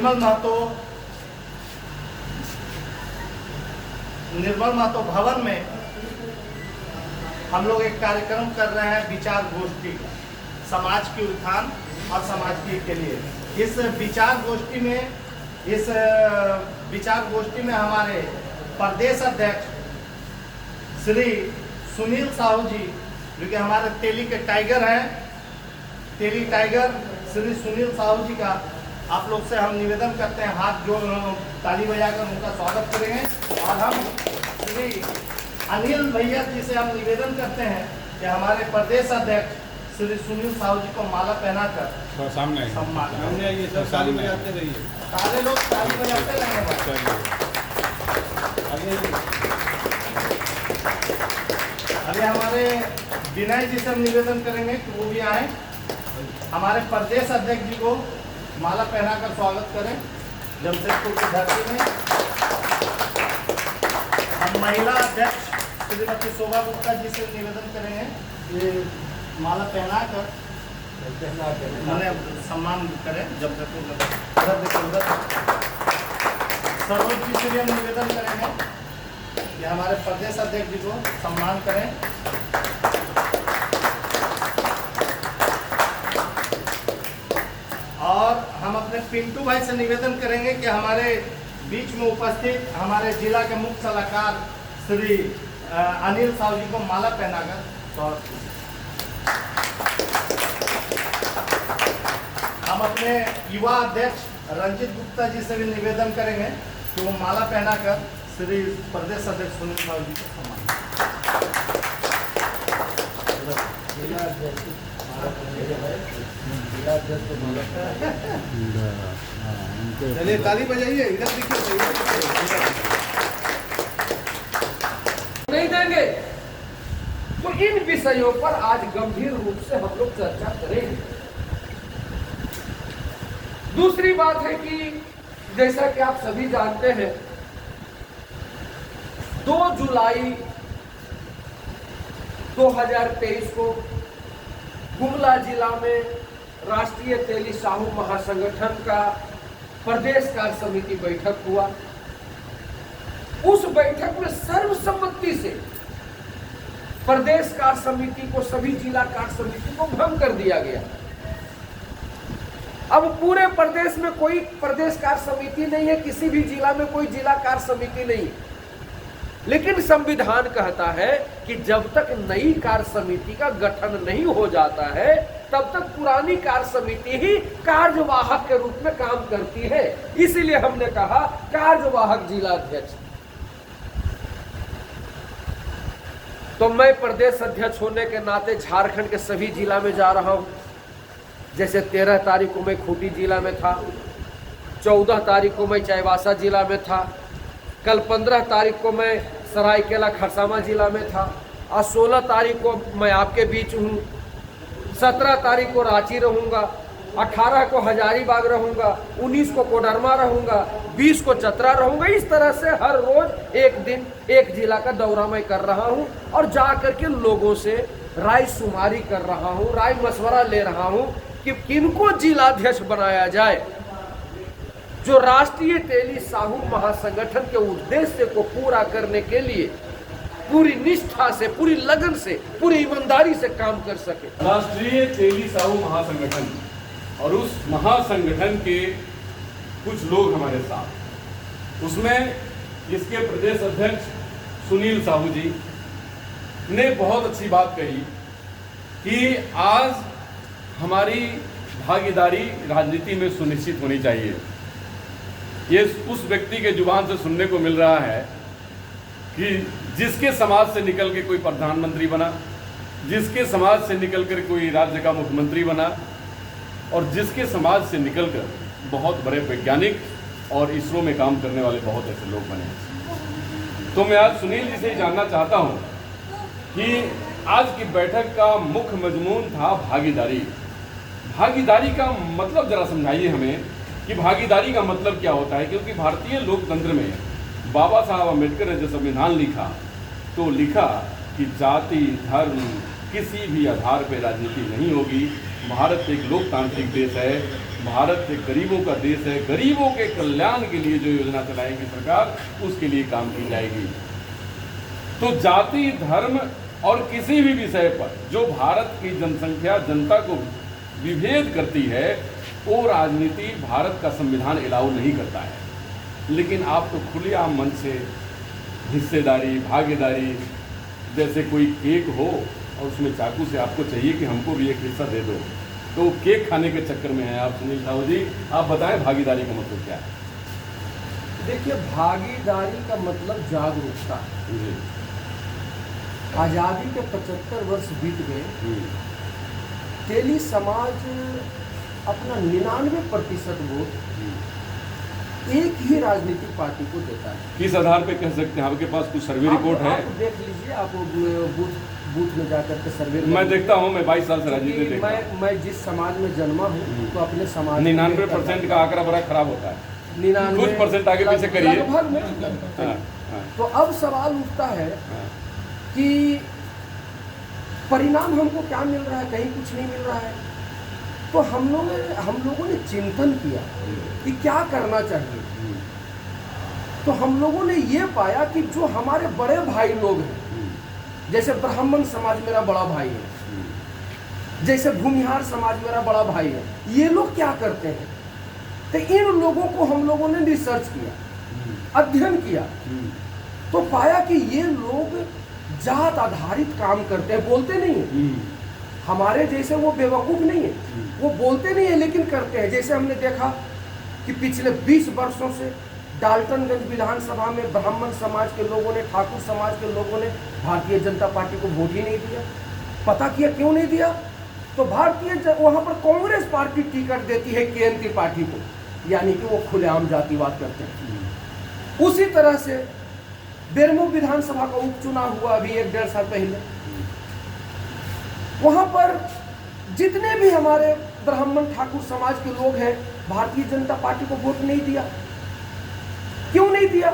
निर्मल महतो भवन में हम लोग एक कार्यक्रम कर रहे हैं, विचार गोष्ठी, समाज की उत्थान और समाज के लिए। इस विचार गोष्ठी में हमारे प्रदेश अध्यक्ष श्री सुनील साहू जी, जो कि हमारे तेली के टाइगर हैं, तेली टाइगर श्री सुनील साहू जी का आप लोग से हम निवेदन करते हैं, हाथ जोड़ ताली बजाकर उनका स्वागत करेंगे। और हम श्री अनिल भैया जी से हम निवेदन करते हैं कि हमारे प्रदेश अध्यक्ष श्री सुनील साहू जी को माला पहनाकर सामने सम्मान ताली बजाते रहिए, सारे लोग ताली बजाते रहेंगे। अभी हमारे विनय जी से हम निवेदन करेंगे कि वो भी आए, हमारे प्रदेश अध्यक्ष जी को माला पहनाकर स्वागत करें जमशेदपुर की धरती में। हम महिला अध्यक्ष श्रीमती शोभा गुप्ता जी से निवेदन करेंगे कि माला पहनाकर उन्हें सम्मान करें जमशेदपुर में। सरोज जी से भी हम निवेदन करेंगे कि हमारे प्रदेश अध्यक्ष जी को सम्मान करें। और हम अपने पिंटू भाई से निवेदन करेंगे कि हमारे बीच में उपस्थित हमारे जिला के मुख्य सलाहकार श्री अनिल साहू जी को माला पहनाकर हम अपने युवा अध्यक्ष रंजित गुप्ता जी से भी निवेदन करेंगे कि वो माला पहनाकर श्री प्रदेश अध्यक्ष सुनील साहू जी को सम्मान। चलिए ताली बजाइए, इधर देखिए, नहीं देंगे। तो इन विषयों पर आज गंभीर रूप से हम लोग चर्चा करेंगे। दूसरी बात है कि जैसा कि आप सभी जानते हैं, 2 जुलाई 2023 को गुमला जिला में राष्ट्रीय तेली साहू महासंगठन का प्रदेश कार्य समिति बैठक हुआ। उस बैठक में सर्वसम्मति से प्रदेश कार्य समिति को, सभी जिला कार्य समिति को भंग कर दिया गया। अब पूरे प्रदेश में कोई प्रदेश कार्य समिति नहीं है, किसी भी जिला में कोई जिला कार्य समिति नहीं है। लेकिन संविधान कहता है कि जब तक नई कार्य समिति का गठन नहीं हो जाता है, तब तक पुरानी कार्य समिति ही कार्यवाहक के रूप में काम करती है। इसीलिए हमने कहा कार्यवाहक जिला अध्यक्ष। तो मैं प्रदेश अध्यक्ष होने के नाते झारखंड के सभी जिला में जा रहा हूं। जैसे 13 तारीख को मैं खूंटी जिला में था, 14 तारीख को मैं चाईबासा जिला में था, कल 15 तारीख को मैं सरायकेला खरसावां जिला में था, और 16 तारीख को मैं आपके बीच हूँ, 17 तारीख को रांची रहूँगा, 18 को हजारीबाग रहूँगा, 19 को कोडरमा रहूँगा, 20 को चतरा रहूँगा। इस तरह से हर रोज एक दिन एक जिला का दौरा मैं कर रहा हूँ और जा करके लोगों से राय शुमारी कर रहा हूँ, राय मशवरा ले रहा हूँ कि किनको जिलाध्यक्ष बनाया जाए, जो राष्ट्रीय तेली साहू महासंगठन के उद्देश्य को पूरा करने के लिए पूरी निष्ठा से, पूरी लगन से, पूरी ईमानदारी से काम कर सके। राष्ट्रीय तेली साहू महासंगठन और उस महासंगठन के कुछ लोग हमारे साथ, उसमें इसके प्रदेश अध्यक्ष सुनील साहू जी ने बहुत अच्छी बात कही कि आज हमारी भागीदारी राजनीति में सुनिश्चित होनी चाहिए। ये उस व्यक्ति के जुबान से सुनने को मिल रहा है कि जिसके समाज से निकल के कोई प्रधानमंत्री बना, जिसके समाज से निकलकर कोई राज्य का मुख्यमंत्री बना, और जिसके समाज से निकलकर बहुत बड़े वैज्ञानिक और इसरो में काम करने वाले बहुत ऐसे लोग बने। तो मैं आज सुनील जी से जानना चाहता हूं कि आज की बैठक का मुख्य मजमून था भागीदारी। भागीदारी का मतलब जरा समझाइए हमें कि भागीदारी का मतलब क्या होता है, क्योंकि भारतीय लोकतंत्र में बाबा साहब अम्बेडकर ने जो संविधान लिखा तो लिखा कि जाति धर्म किसी भी आधार पर राजनीति नहीं होगी। भारत एक लोकतांत्रिक देश है भारत एक गरीबों का देश है, गरीबों के कल्याण के लिए जो योजना चलाएगी सरकार, उसके लिए काम की जाएगी। तो जाति, धर्म और किसी भी विषय पर जो भारत की जनसंख्या, जनता को विभेद करती है, वो राजनीति भारत का संविधान अलाउ नहीं करता है। लेकिन आप तो खुलेआम मन से हिस्सेदारी, भागीदारी, जैसे कोई केक हो और उसमें चाकू से आपको चाहिए कि हमको भी एक हिस्सा दे दो, तो केक खाने के चक्कर में है आप। सुनील साहू जी, आप बताएं भागीदारी का मतलब क्या है? देखिए, भागीदारी का मतलब जागरूकता। जी। आज़ादी के 75 वर्ष बीत गए, तेली समाज अपना 99% वोट एक ही राजनीतिक पार्टी को देता है। किस आधार पे कह सकते हैं? आपके पास कुछ सर्वे रिपोर्ट है? आप देख लीजिए, आप बूथ में जाकर के सर्वे। मैं देखता हूँ, मैं 22 साल से राजनीति देखता हूँ। मैं जिस समाज में जन्मा हूँ तो अपने समाज 99% का आंकड़ा बड़ा खराब होता है। 99 कुछ परसेंट आगे पीछे करिए। लगभग नहीं। हाँ, हाँ, तो अब सवाल उठता है हाँ। कि परिणाम हमको क्या मिल रहा है? कहीं कुछ नहीं मिल रहा है। तो हम लोगों ने चिंतन किया कि क्या करना चाहिए। तो हम लोगों ने ये पाया कि जो हमारे बड़े भाई लोग हैं, जैसे ब्राह्मण समाज मेरा बड़ा भाई है, जैसे भूमिहार समाज मेरा बड़ा भाई है, ये लोग क्या करते हैं। तो इन लोगों को हम लोगों ने रिसर्च किया, अध्ययन किया, तो पाया कि ये लोग जात आधारित काम करते हैं। बोलते नहीं है, हमारे जैसे वो बेवकूफ नहीं है, वो बोलते नहीं है लेकिन करते हैं। जैसे हमने देखा कि पिछले 20 वर्षों से डाल्टनगंज विधानसभा में ब्राह्मण समाज के लोगों ने, ठाकुर समाज के लोगों ने भारतीय जनता पार्टी को वोट ही नहीं दिया। पता किया क्यों नहीं दिया? तो वहां पर कांग्रेस पार्टी टिकट देती है केएनपी पार्टी को, यानी कि वो खुलेआम जातिवाद करते हैं। उसी तरह से बेरमो विधानसभा का उपचुनाव हुआ अभी 1-1.5 साल पहले, वहां पर जितने भी हमारे ब्राह्मण ठाकुर समाज के लोग हैं, भारतीय जनता पार्टी को वोट नहीं दिया। क्यों नहीं दिया?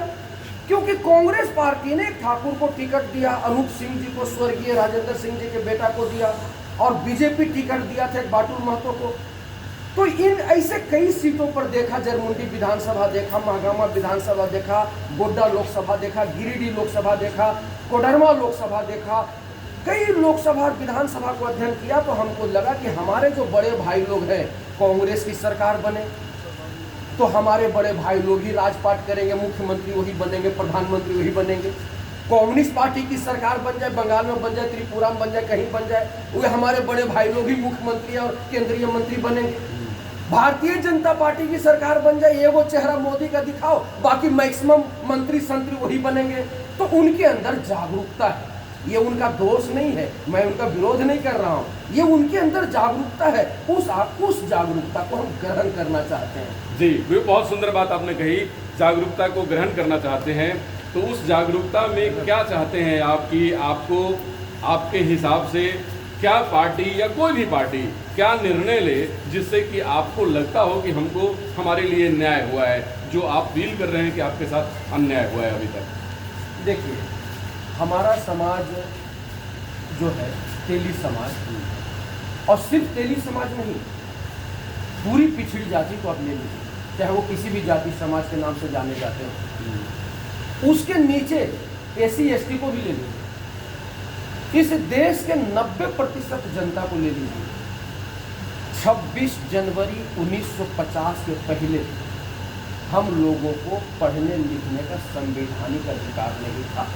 क्योंकि कांग्रेस पार्टी ने ठाकुर को टिकट दिया, अनूप सिंह जी को, स्वर्गीय राजेंद्र सिंह जी के बेटा को दिया, और बीजेपी टिकट दिया था बाटुल महतो को। तो इन ऐसे कई सीटों पर देखा, जरमुंडी विधानसभा देखा, महागामा विधानसभा देखा, गोड्डा लोकसभा देखा, गिरिडीह लोकसभा देखा, कोडरमा लोकसभा देखा, कई लोकसभा विधानसभा को अध्ययन किया। तो हमको लगा कि हमारे जो बड़े भाई लोग हैं, कांग्रेस की सरकार बने तो हमारे बड़े भाई लोग ही राजपाट करेंगे, मुख्यमंत्री वही बनेंगे, प्रधानमंत्री वही बनेंगे। कम्युनिस्ट पार्टी की सरकार बन जाए, बंगाल में बन जाए, त्रिपुरा में बन जाए, कहीं बन जाए, वो हमारे बड़े भाई लोग ही मुख्यमंत्री और केंद्रीय मंत्री बनेंगे। भारतीय जनता पार्टी की सरकार बन जाए, ये वो चेहरा मोदी का दिखाओ, बाकी मैक्सिमम मंत्री संतरी वही बनेंगे। तो उनके अंदर जागरूकता है, ये उनका दोष नहीं है, मैं उनका विरोध नहीं कर रहा हूँ, ये उनके अंदर जागरूकता है। उस जागरूकता को हम ग्रहण करना चाहते हैं। जी, बहुत सुंदर बात आपने कही, जागरूकता को ग्रहण करना चाहते हैं। तो उस जागरूकता में क्या चाहते हैं आप कि आपको, आपके हिसाब से क्या पार्टी या कोई भी पार्टी क्या निर्णय ले जिससे कि आपको लगता हो कि हमको, हमारे लिए न्याय हुआ है, जो आप फील कर रहे हैं कि आपके साथ अन्याय हुआ है अभी तक? देखिए, हमारा समाज जो है तेली समाज, और सिर्फ तेली समाज नहीं, पूरी पिछड़ी जाति को आप ले लीजिए, चाहे वो किसी भी जाति समाज के नाम से जाने जाते हैं, उसके नीचे SC ST को भी ले लीजिए, इस देश के 90% जनता को ले लीजिए। 26 जनवरी 1950 के पहले हम लोगों को पढ़ने लिखने का संवैधानिक अधिकार नहीं था।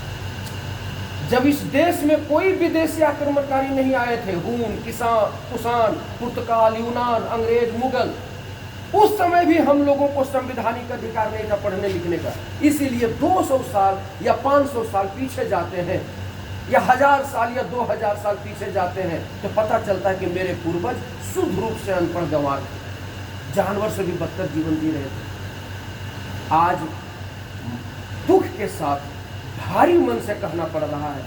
जब इस देश में कोई विदेशी आक्रमणकारी नहीं आए थे, हून, कुषाण, पुर्तगाल, यूनान, अंग्रेज, मुगल, उस समय भी हम लोगों को संवैधानिक अधिकार नहीं था पढ़ने लिखने का। इसीलिए 200 साल या 500 साल पीछे जाते हैं, या 1000 साल या 2000 साल पीछे जाते हैं, तो पता चलता है कि मेरे पूर्वज शुद्ध रूप से अनपढ़ गंवार थे, जानवर से भी बदतर जीवन जी रहे थे। आज दुख के साथ भारी मन से कहना पड़ रहा है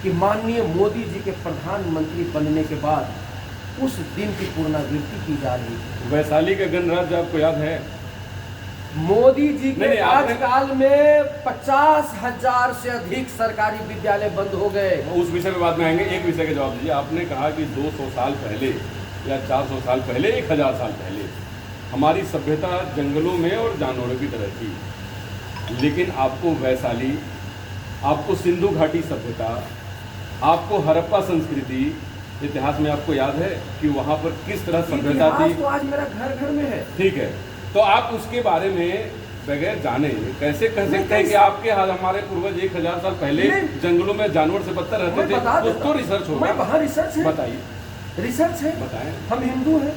कि माननीय मोदी जी के प्रधानमंत्री बनने के बाद उस दिन की पुनरावृत्ति की जा रही है। वैशाली का गणराज्य आपको याद है? मोदी जी के नहीं, कार्यकाल में 50,000 से अधिक सरकारी विद्यालय बंद हो गए। उस विषय में बाद में आएंगे, एक विषय का जवाब दीजिए। आपने कहा कि 200 साल पहले या 400 साल पहले, 1000 साल पहले, हमारी सभ्यता जंगलों में और जानवरों की तरह थी, लेकिन आपको वैशाली, आपको सिंधु घाटी सभ्यता, आपको हड़प्पा संस्कृति, इतिहास में आपको याद है कि वहाँ पर किस तरह सभ्यता थी। तो आज मेरा घर घर में है। ठीक है, तो आप उसके बारे में बगैर जाने कैसे कह सकते हैं कि आपके हमारे पूर्वज 1000 साल पहले जंगलों में जानवर से पत्थर रहते थे? कुछ तो रिसर्च होगा। वहाँ रिसर्च है, बताइए। रिसर्च है, बताएं। हम हिंदू हैं,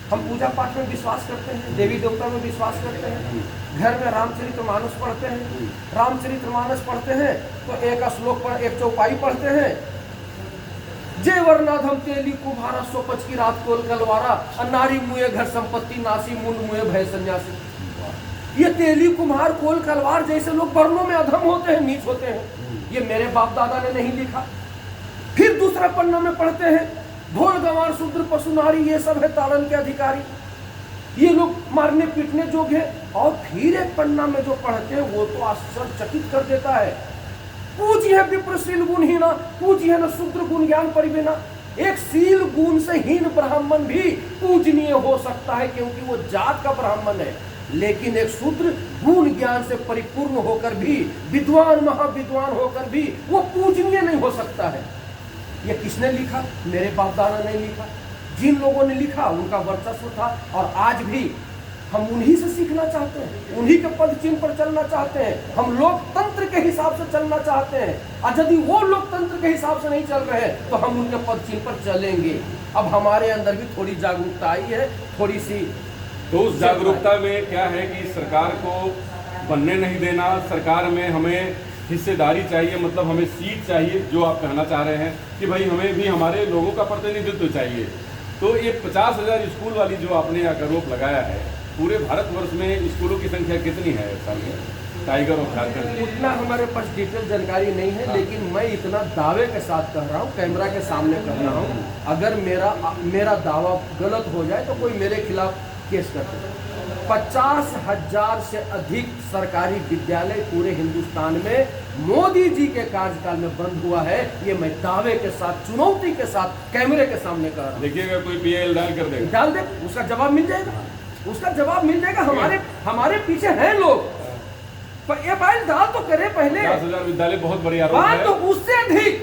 हम पूजा पाठ में विश्वास करते हैं, देवी देवता में विश्वास करते हैं, घर में रामचरितमानस पढ़ते हैं, रामचरितमानस पढ़ते हैं तो एक श्लोक पर एक चौपाई पढ़ते हैं, जय वर्णाधम तेली कुम्हारा सोपच की रात कोल कलवारा, नारी मुए घर संपत्ति नासी, मुंड मुए भय सन्यासी। ये तेली कुम्हार कोल कलवार जैसे लोग वर्णों में अधम होते हैं, नीच होते हैं, ये मेरे बाप दादा ने नहीं लिखा। फिर दूसरा पन्ना में पढ़ते हैं, ढोल गंवार शूद्र पशु नारी ये सब है ताड़न के अधिकारी, ये लोग मारने पीटने जोग है। और फिर एक पन्ना में जो पढ़ते हैं वो तो आश्चर्यचकित कर देता है, पूज्य है विप्रशील गुणहीना, पूज्य है न शूद्र गुण ज्ञान परिवेना। एक शील गुण से हीन ब्राह्मण भी पूजनीय हो सकता है क्योंकि वो जात का ब्राह्मण है, लेकिन एक शूद्र गुण ज्ञान से परिपूर्ण होकर भी, विद्वान महाविद्वान होकर भी वो पूजनीय नहीं हो सकता है। ये किसने लिखा? मेरे बाप दादा ने लिखा। जिन लोगों ने लिखा उनका वर्चस्व था, और आज भी हम उन्हीं से सीखना चाहते हैं, उन्हीं के पद चिन्ह पर चलना चाहते हैं। हम लोकतंत्र के हिसाब से चलना चाहते हैं, और यदि वो लोकतंत्र के हिसाब से नहीं चल रहे हैं तो हम उनके पद चिन्ह पर चलेंगे। अब हमारे अंदर भी थोड़ी जागरूकता आई है, थोड़ी सी। तो उस जागरूकता में क्या है कि सरकार को बनने नहीं देना, सरकार में हमें हिस्सेदारी चाहिए, मतलब हमें सीट चाहिए, जो आप कहना चाह रहे हैं कि भाई हमें भी हमारे लोगों का प्रतिनिधित्व चाहिए। तो ये 50,000 स्कूल वाली जो आपने आरोप लगाया है, पूरे भारतवर्ष में स्कूलों की संख्या कितनी है साल में? टाइगर और झारखंड उतना हमारे पास डिटेल जानकारी नहीं है, लेकिन मैं इतना दावे के साथ कह रहा हूँ, कैमरा के सामने कह रहा हूँ, अगर मेरा दावा गलत हो जाए तो कोई मेरे खिलाफ केस कर सकता है। 50,000 से अधिक सरकारी विद्यालय पूरे हिंदुस्तान में मोदी जी के कार्यकाल में बंद हुआ है, ये मैं दावे के साथ, चुनौती के साथ कैमरे के सामने कह रहा हूँ। देखिएगा कोई PIL डाल कर देगा, डाल दे, उसका जवाब मिल जाएगा, उसका जवाब मिल जाएगा। हमारे पीछे हैं लोग, ये फाइल डाल तो करे पहले। 50,000 विद्यालय बहुत बड़ी आरोप है। तो उससे अधिक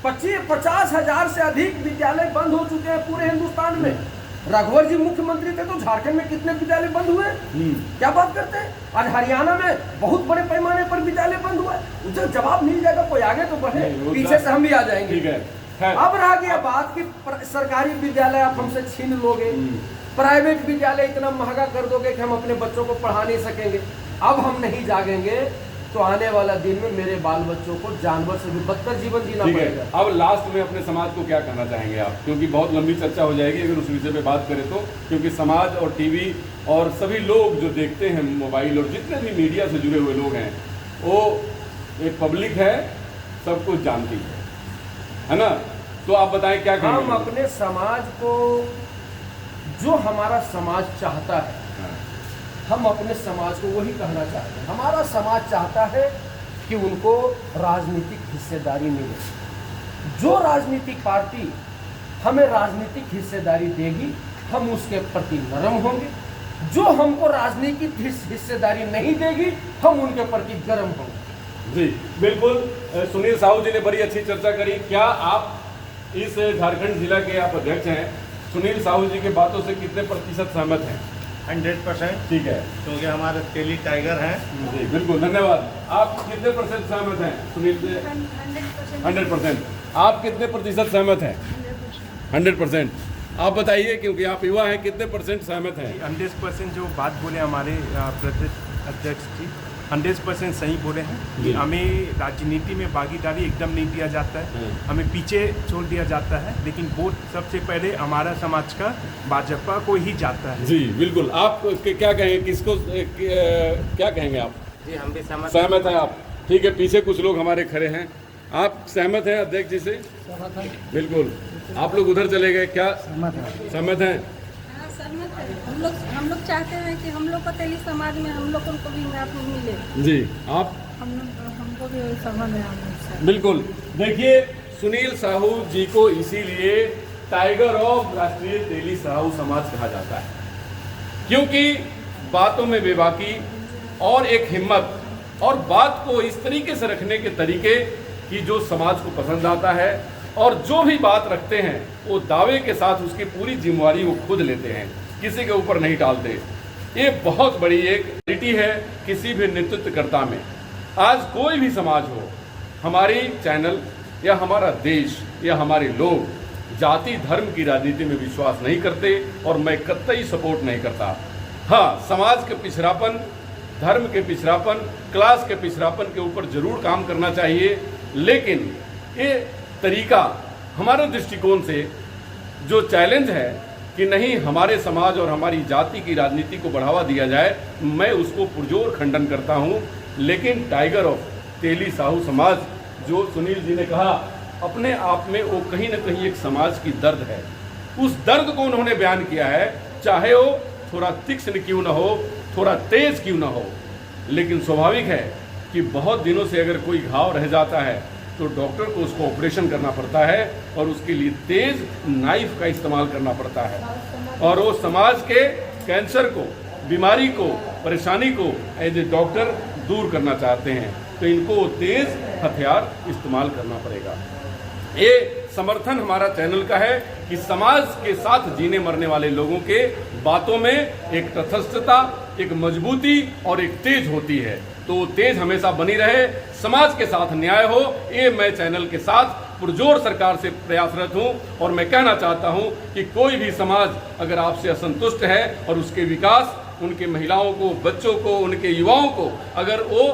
50,000 से अधिक विद्यालय बंद हो चुके हैं पूरे हिंदुस्तान में। रघुवर जी मुख्यमंत्री थे तो झारखंड में कितने विद्यालय बंद हुए? क्या बात करते हैं? आज हरियाणा में बहुत बड़े पैमाने पर विद्यालय बंद हुआ है। उसे जवाब मिल जाएगा, कोई आगे तो बढ़े, पीछे से हम भी आ जाएंगे। ठीक है। अब रह गया बात कि सरकारी विद्यालय आप हमसे छीन लोगे, प्राइवेट विद्यालय इतना महंगा कर दोगे कि हम अपने बच्चों को पढ़ा नहीं सकेंगे। अब हम नहीं जागेंगे तो आने वाला दिन में मेरे बाल बच्चों को जानवर से भी बदतर जीवन जीना पड़ेगा। अब लास्ट में अपने समाज को क्या कहना चाहेंगे आप, क्योंकि बहुत लंबी चर्चा हो जाएगी अगर उस विषय पे बात करें तो, क्योंकि समाज और टीवी और सभी लोग जो देखते हैं मोबाइल और जितने भी मीडिया से जुड़े हुए लोग हैं, वो एक पब्लिक है, सब कुछ जानती है ना। तो आप बताएं क्या कहेंगे? हम अपने समाज को, जो हमारा समाज चाहता है, हम अपने समाज को वही कहना चाहते हैं। हमारा समाज चाहता है कि उनको राजनीतिक हिस्सेदारी मिले। जो राजनीतिक पार्टी हमें राजनीतिक हिस्सेदारी देगी, हम उसके प्रति नरम होंगे। जो हमको राजनीतिक हिस्सेदारी नहीं देगी, हम उनके प्रति गर्म होंगे। जी बिल्कुल। सुनील साहू जी ने बड़ी अच्छी चर्चा करी। क्या आप इस झारखंड जिला के आप अध्यक्ष हैं, सुनील साहू जी के बातों से कितने प्रतिशत सहमत हैं? 100%। ठीक है, क्योंकि हमारे तेली टाइगर हैं। जी बिल्कुल, धन्यवाद। आप कितने % सहमत हैं सुनील जी? 100%। आप कितने प्रतिशत सहमत हैं? 100%। आप बताइए, क्योंकि आप युवा हैं, कितने % सहमत हैं? 100% जो बात बोले हमारे प्रदेश अध्यक्ष जी, 100% सही बोले हैं कि हमें राजनीति में भागीदारी एकदम नहीं दिया जाता है, हमें पीछे छोड़ दिया जाता है, लेकिन वोट सबसे पहले हमारा समाज का भाजपा को ही जाता है। जी बिल्कुल। आप क्या कहेंगे, किसको क्या कहेंगे आप? जी हम भी सहमत हैं आप? ठीक है, पीछे कुछ लोग हमारे खड़े हैं। आप सहमत हैं अध्यक्ष जी से? बिल्कुल। आप लोग उधर चले गए, क्या सहमत हैं? सहमत है। हम लोग चाहते हैं कि हम लोग को तेली समाज में हम लोग को भी न्याय मिले। जी आप? हमको भी वही समझ है। बिल्कुल। देखिए, सुनील साहू जी को इसीलिए टाइगर ऑफ राष्ट्रीय तेली साहू समाज कहा जाता है। क्योंकि बातों में बेबाकी और एक हिम्मत और बात को इस तरीके से रखने के तरीके कि जो समाज को पसंद आता है, और जो भी बात रखते हैं वो दावे के साथ उसकी पूरी जिम्मेवारी वो खुद लेते हैं, किसी के ऊपर नहीं डालते। ये बहुत बड़ी एक क्वालिटी है किसी भी नेतृत्वकर्ता में। आज कोई भी समाज हो, हमारी चैनल या हमारा देश या हमारे लोग जाति धर्म की राजनीति में विश्वास नहीं करते, और मैं कतई सपोर्ट नहीं करता। हाँ, समाज के पिछड़ापन, धर्म के पिछड़ापन, क्लास के पिछड़ापन के ऊपर जरूर काम करना चाहिए, लेकिन ये तरीका हमारे दृष्टिकोण से जो चैलेंज है कि नहीं हमारे समाज और हमारी जाति की राजनीति को बढ़ावा दिया जाए, मैं उसको पुरजोर खंडन करता हूँ। लेकिन टाइगर ऑफ तेली साहू समाज जो सुनील जी ने कहा, अपने आप में वो कहीं ना कहीं एक समाज की दर्द है। उस दर्द को उन्होंने बयान किया है, चाहे वो थोड़ा तीक्ष्ण क्यों ना हो, थोड़ा तेज क्यों ना हो, लेकिन स्वाभाविक है कि बहुत दिनों से अगर कोई घाव रह जाता है तो डॉक्टर को उसको ऑपरेशन करना पड़ता है, और उसके लिए तेज नाइफ का इस्तेमाल करना पड़ता है, और वो समाज के कैंसर को, बीमारी को, परेशानी को एज ए डॉक्टर दूर करना चाहते हैं, तो इनको तेज हथियार इस्तेमाल करना पड़ेगा। ये समर्थन हमारा चैनल का है कि समाज के साथ जीने मरने वाले लोगों के बातों में एक तटस्थता, एक मजबूती और एक तेज होती है, तो तेज हमेशा बनी रहे, समाज के साथ न्याय हो। ये मैं चैनल के साथ पुरजोर सरकार से प्रयासरत हूं, और मैं कहना चाहता हूं कि कोई भी समाज अगर आपसे असंतुष्ट है और उसके विकास, उनके महिलाओं को, बच्चों को, उनके युवाओं को अगर वो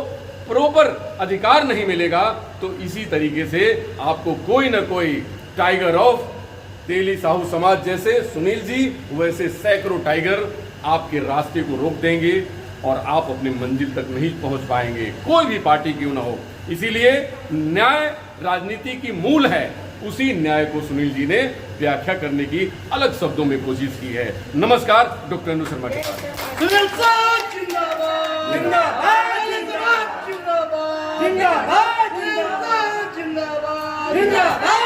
प्रॉपर अधिकार नहीं मिलेगा, तो इसी तरीके से आपको कोई ना कोई टाइगर ऑफ तेली साहू समाज जैसे सुनील जी, वैसे सैकड़ों टाइगर आपके रास्ते को रोक देंगे और आप अपनी मंजिल तक नहीं पहुंच पाएंगे, कोई भी पार्टी क्यों ना हो। इसीलिए न्याय राजनीति की मूल है, उसी न्याय को सुनील जी ने व्याख्या करने की अलग शब्दों में कोशिश की है। नमस्कार, डॉक्टर अनु शर्मा के साथ। सुनील साहब जिंदाबाद, जिंदाबाद, जिंदाबाद, जिंदाबाद, जिंदाबाद, जिंदाबाद, जिंदाबाद।